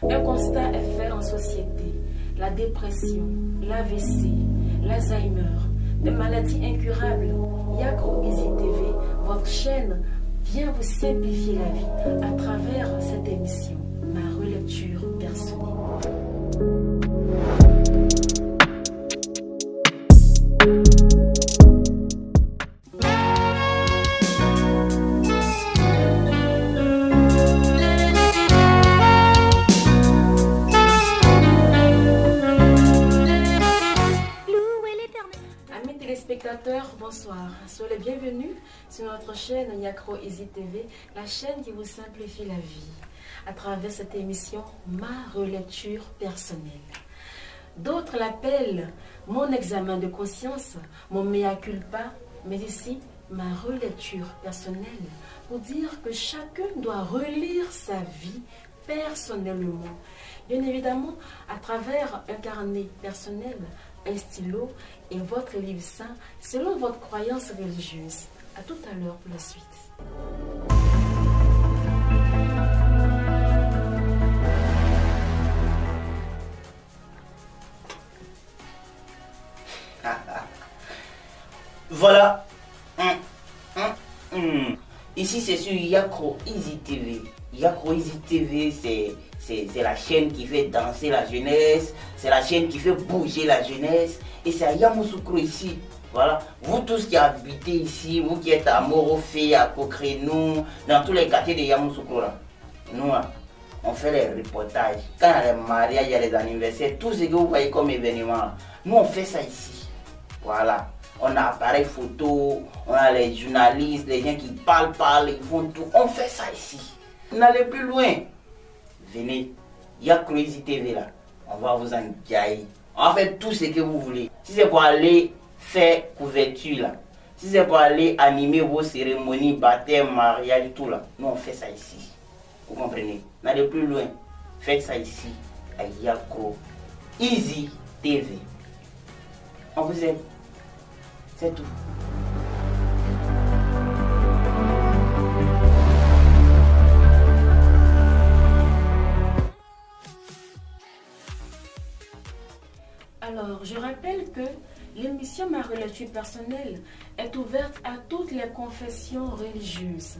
Un constat est fait en société. La dépression, l'AVC, l'Alzheimer, des maladies incurables. Yakro Easy TV, votre chaîne, vient vous simplifier la vie à travers cette émission, ma relecture personnelle. Bonsoir, soyez les bienvenus sur notre chaîne Yakro Easy TV, la chaîne qui vous simplifie la vie à travers cette émission Ma relecture personnelle. D'autres l'appellent mon examen de conscience, mon mea culpa, mais ici ma relecture personnelle pour dire que chacun doit relire sa vie personnellement. Bien évidemment, à travers un carnet personnel, un stylo et votre livre saint selon votre croyance religieuse. À tout à l'heure pour la suite. Voilà. Ici c'est sur Yakro Easy TV. Yakro Easy TV c'est la chaîne qui fait danser la jeunesse, c'est la chaîne qui fait bouger la jeunesse. Et c'est à Yamoussoukro ici. Voilà. Vous tous qui habitez ici, vous qui êtes à Morofé, à Kokrenou, dans tous les quartiers de Yamoussoukro là. Nous là, on fait les reportages. Quand il y a les mariages, il y a les anniversaires, tout ce que vous voyez comme événement, nous on fait ça ici. Voilà. On a appareil photo, on a les journalistes, les gens qui parlent, ils font tout. On fait ça ici. N'allez plus loin. Venez, Yakro Easy TV là. On va vous engager. On va faire tout ce que vous voulez. Si c'est pour aller faire couverture là, si c'est pour aller animer vos cérémonies, baptême, mariage, tout là, nous on fait ça ici. Vous comprenez? N'allez plus loin. Faites ça ici, à Yakro Easy TV. On vous aime. C'est tout. Alors, je rappelle que l'émission Ma relecture personnelle est ouverte à toutes les confessions religieuses.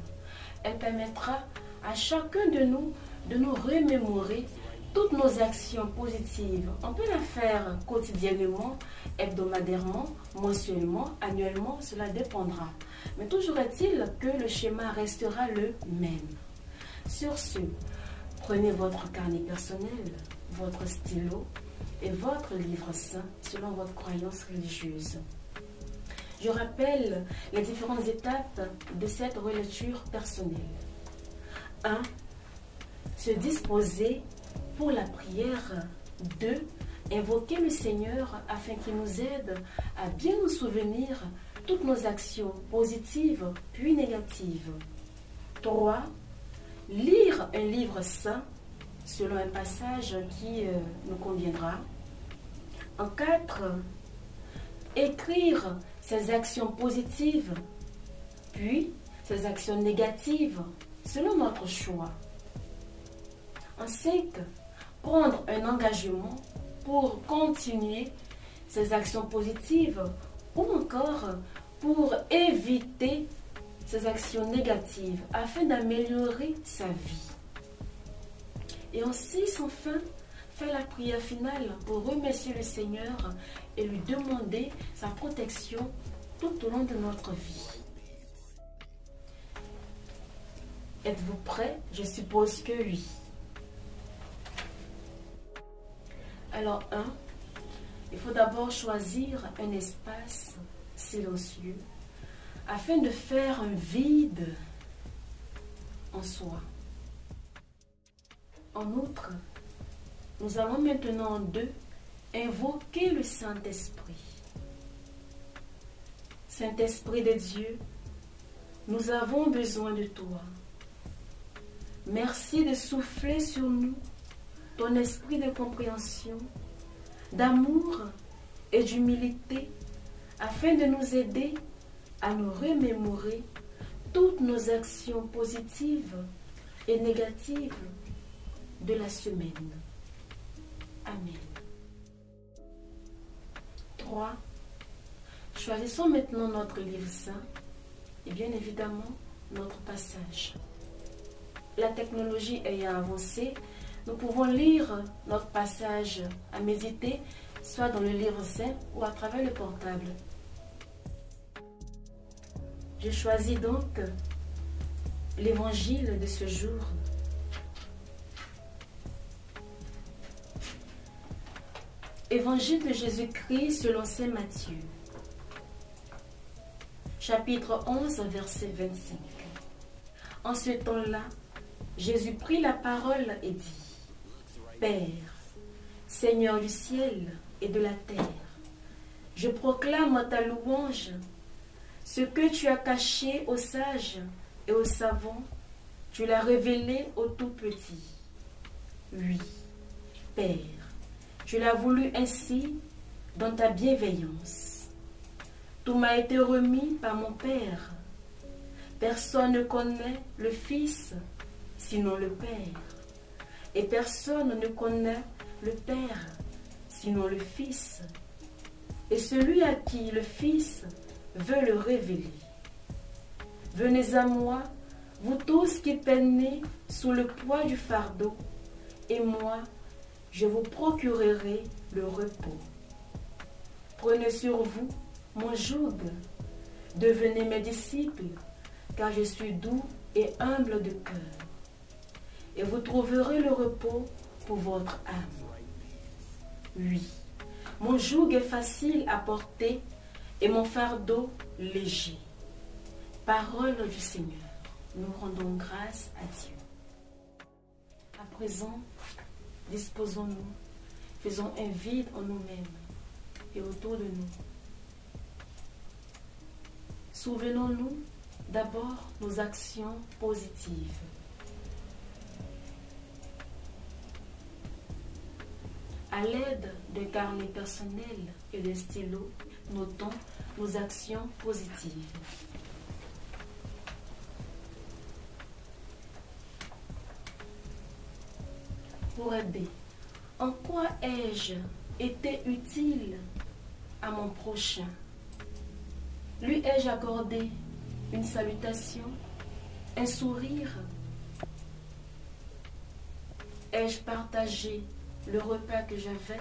Elle permettra à chacun de nous remémorer toutes nos actions positives. On peut la faire quotidiennement, hebdomadairement, mensuellement, annuellement, cela dépendra. Mais toujours est-il que le schéma restera le même. Sur ce, prenez votre carnet personnel, votre stylo, et votre livre saint selon votre croyance religieuse. Je rappelle les différentes étapes de cette relecture personnelle. 1. Se disposer pour la prière. 2. Invoquer le Seigneur afin qu'il nous aide à bien nous souvenir toutes nos actions positives puis négatives. 3. Lire un livre saint selon un passage qui nous conviendra. En 4, écrire ses actions positives, puis ses actions négatives, selon notre choix. En 5, prendre un engagement pour continuer ses actions positives ou encore pour éviter ses actions négatives afin d'améliorer sa vie. Et en 6, enfin, faire la prière finale pour remercier le Seigneur et lui demander sa protection tout au long de notre vie. Êtes-vous prêts? Je suppose que oui. Alors, 1, il faut d'abord choisir un espace silencieux afin de faire un vide en soi. En outre, nous allons maintenant en 2 invoquer le Saint-Esprit. Saint-Esprit de Dieu, nous avons besoin de toi. Merci de souffler sur nous ton esprit de compréhension, d'amour et d'humilité afin de nous aider à nous remémorer toutes nos actions positives et négatives de la semaine. Amen. 3. Choisissons maintenant notre livre saint et bien évidemment notre passage. La technologie ayant avancé, nous pouvons lire notre passage à méditer, soit dans le livre saint ou à travers le portable. Je choisis donc l'évangile de ce jour. Évangile de Jésus-Christ selon saint Matthieu. Chapitre 11, verset 25. En ce temps-là, Jésus prit la parole et dit: Père, Seigneur du ciel et de la terre, je proclame ta louange. Ce que tu as caché aux sages et aux savants, tu l'as révélé aux tout petits. Oui, Père, tu l'as voulu ainsi dans ta bienveillance. Tout m'a été remis par mon Père. Personne ne connaît le Fils sinon le Père. Et personne ne connaît le Père sinon le Fils. Et celui à qui le Fils veut le révéler. Venez à moi, vous tous qui peinez sous le poids du fardeau, et moi, je vous procurerai le repos. Prenez sur vous mon joug, devenez mes disciples, car je suis doux et humble de cœur, et vous trouverez le repos pour votre âme. Oui, mon joug est facile à porter et mon fardeau léger. Parole du Seigneur, nous rendons grâce à Dieu. À présent, disposons-nous, faisons un vide en nous-mêmes et autour de nous. Souvenons-nous d'abord nos actions positives. À l'aide de carnets personnels et de stylos, notons nos actions positives. Pour aider, en quoi ai-je été utile à mon prochain? Lui ai-je accordé une salutation, un sourire? Ai-je partagé le repas que j'avais?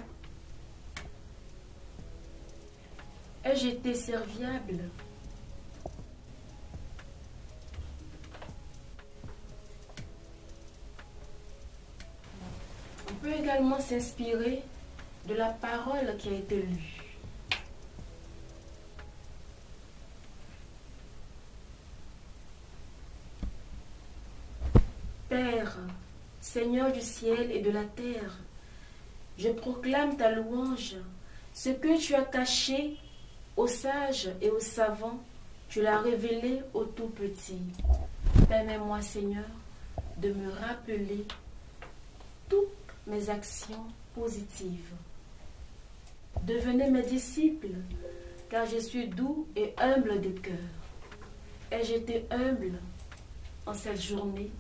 Ai-je été serviable? On peut également s'inspirer de la parole qui a été lue. Père, Seigneur du ciel et de la terre, je proclame ta louange. Ce que tu as caché aux sages et aux savants, tu l'as révélé aux tout petits. Permets-moi, Seigneur, de me rappeler toutes mes actions positives. Devenez mes disciples, car je suis doux et humble de cœur. Ai-je été humble en cette journée?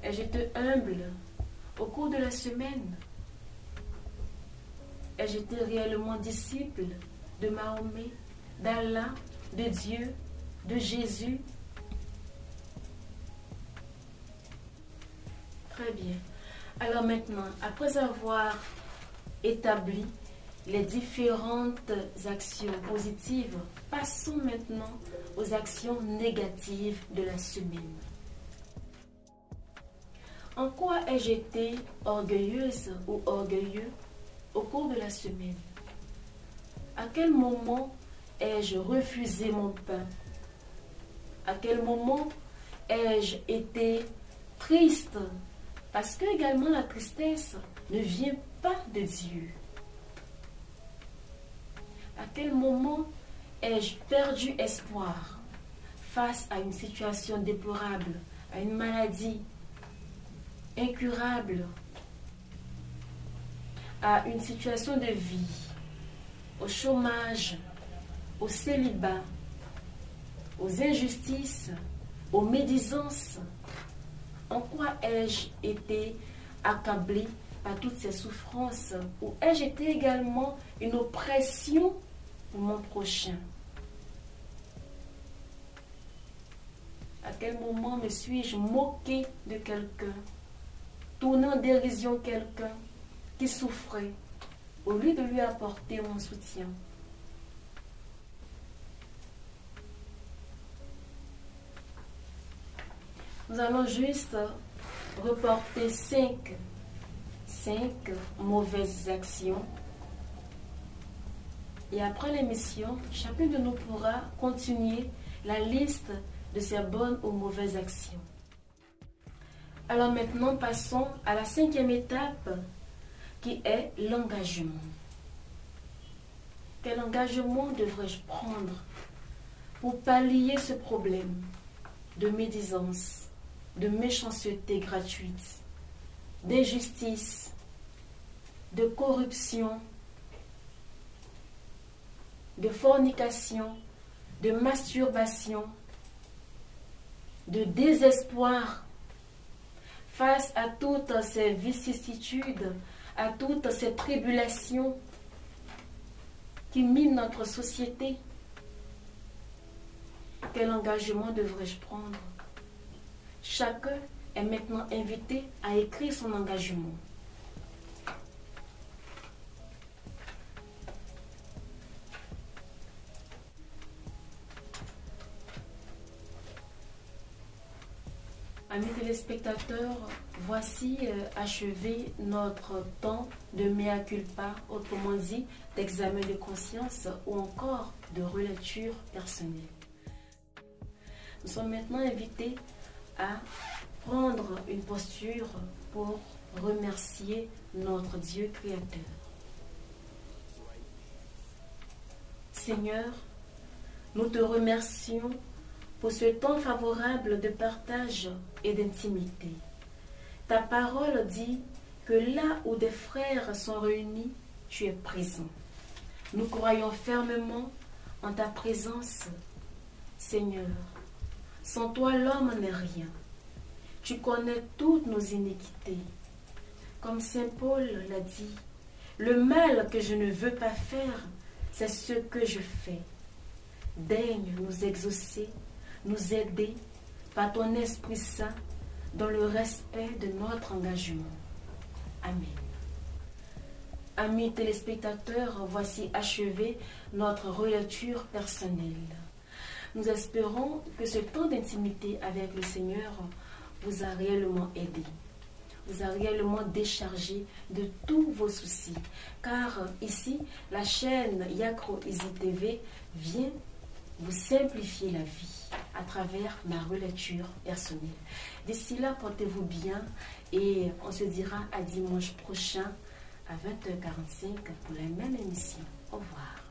Ai-je été humble au cours de la semaine? Ai-je été réellement disciple de Mahomet, d'Allah, de Dieu, de Jésus? Très bien. Alors maintenant, après avoir établi les différentes actions positives, passons maintenant aux actions négatives de la semaine. En quoi ai-je été orgueilleuse ou orgueilleux au cours de la semaine? À quel moment ai-je refusé mon pain? À quel moment ai-je été triste? Parce que également la tristesse ne vient pas de Dieu. À quel moment ai-je perdu espoir face à une situation déplorable, à une maladie incurable, à une situation de vie, au chômage, au célibat, aux injustices, aux médisances? En quoi ai-je été accablé par toutes ces souffrances ou ai-je été également une oppression pour mon prochain? À quel moment me suis-je moqué de quelqu'un, tournant en dérision quelqu'un qui souffrait, au lieu de lui apporter mon soutien? Nous allons juste reporter 5 mauvaises actions. Et après l'émission, chacun de nous pourra continuer la liste de ces bonnes ou mauvaises actions. Alors maintenant, passons à la 5e étape qui est l'engagement. Quel engagement devrais-je prendre pour pallier ce problème de médisance, de méchanceté gratuite, d'injustice, de corruption, de fornication, de masturbation, de désespoir face à toutes ces vicissitudes, à toutes ces tribulations qui minent notre société? Quel engagement devrais-je prendre? Chacun est maintenant invité à écrire son engagement. Amis téléspectateurs, voici achevé notre temps de mea culpa, autrement dit d'examen de conscience ou encore de relecture personnelle. Nous sommes maintenant invités à prendre une posture pour remercier notre Dieu créateur. Seigneur, nous te remercions pour ce temps favorable de partage et d'intimité. Ta parole dit que là où des frères sont réunis, tu es présent. Nous croyons fermement en ta présence, Seigneur. Sans toi, l'homme n'est rien. Tu connais toutes nos iniquités. Comme saint Paul l'a dit, le mal que je ne veux pas faire, c'est ce que je fais. Daigne nous exaucer, nous aider par ton Esprit Saint dans le respect de notre engagement. Amen. Amis téléspectateurs, voici achevé notre relecture personnelle. Nous espérons que ce temps d'intimité avec le Seigneur vous a réellement aidé, vous a réellement déchargé de tous vos soucis. Car ici, la chaîne Yakro Easy TV vient vous simplifier la vie à travers ma relecture personnelle. D'ici là, portez-vous bien et on se dira à dimanche prochain à 20h45 pour la même émission. Au revoir.